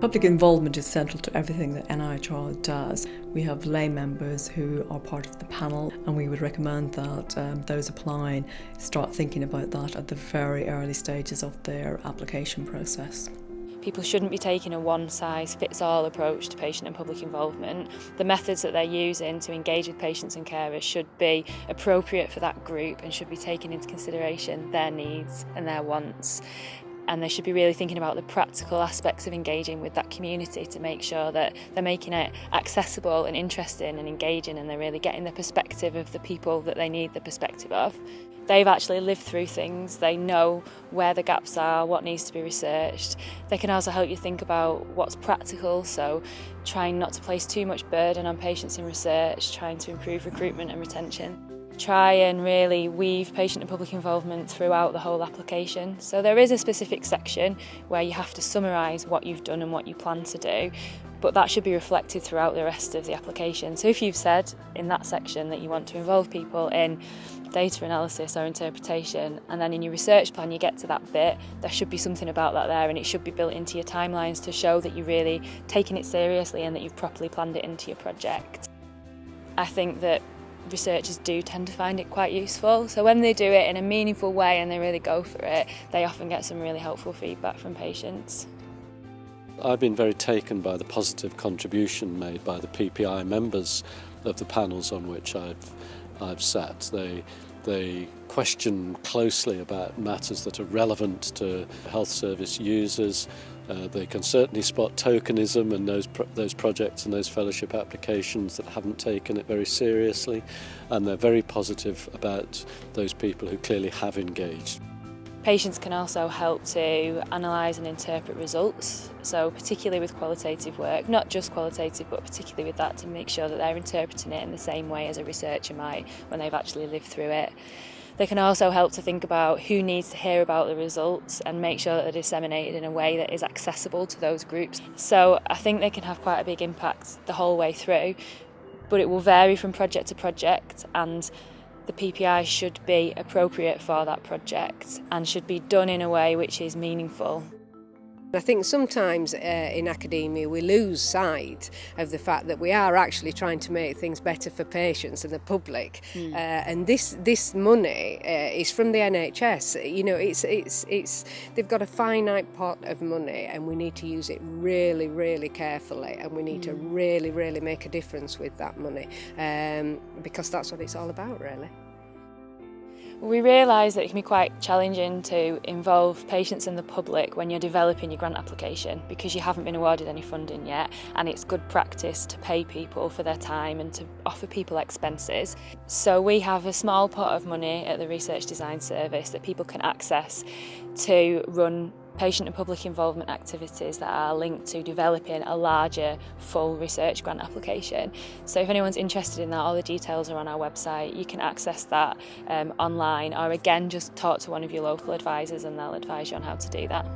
Public involvement is central to everything that NIHR does. We have lay members who are part of the panel, and we would recommend that those applying start thinking about that at the very early stages of their application process. People shouldn't be taking a one-size-fits-all approach to patient and public involvement. The methods that they're using to engage with patients and carers should be appropriate for that group and should be taking into consideration their needs and their wants. And they should be really thinking about the practical aspects of engaging with that community to make sure that they're making it accessible and interesting and engaging, and they're really getting the perspective of the people that they need the perspective of. They've actually lived through things, they know where the gaps are, what needs to be researched. They can also help you think about what's practical, so trying not to place too much burden on patients in research, trying to improve recruitment and retention. Try and really weave patient and public involvement throughout the whole application. So there is a specific section where you have to summarise what you've done and what you plan to do, but that should be reflected throughout the rest of the application. So if you've said in that section that you want to involve people in data analysis or interpretation, and then in your research plan you get to that bit, there should be something about that there, and it should be built into your timelines to show that you're really taking it seriously and that you've properly planned it into your project. I think that researchers do tend to find it quite useful, so when they do it in a meaningful way and they really go for it, they often get some really helpful feedback from patients. I've been very taken by the positive contribution made by the PPI members of the panels on which I've sat. They question closely about matters that are relevant to health service users. They can certainly spot tokenism and those projects and those fellowship applications that haven't taken it very seriously, and they're very positive about those people who clearly have engaged. Patients can also help to analyse and interpret results, so particularly with qualitative work, not just qualitative but particularly with that, to make sure that they're interpreting it in the same way as a researcher might when they've actually lived through it. They can also help to think about who needs to hear about the results and make sure that they're disseminated in a way that is accessible to those groups. So I think they can have quite a big impact the whole way through, but it will vary from project to project, and the PPI should be appropriate for that project and should be done in a way which is meaningful. I think sometimes in academia we lose sight of the fact that we are actually trying to make things better for patients and the public. And this money is from the NHS. You know, it's they've got a finite pot of money, and we need to use it really, really carefully, and we need to really, really make a difference with that money, because that's what it's all about, really. We realise that it can be quite challenging to involve patients and the public when you're developing your grant application, because you haven't been awarded any funding yet, and it's good practice to pay people for their time and to offer people expenses. So we have a small pot of money at the Research Design Service that people can access to run patient and public involvement activities that are linked to developing a larger full research grant application. So if anyone's interested in that, all the details are on our website. You can access that online, or again just talk to one of your local advisors and they'll advise you on how to do that.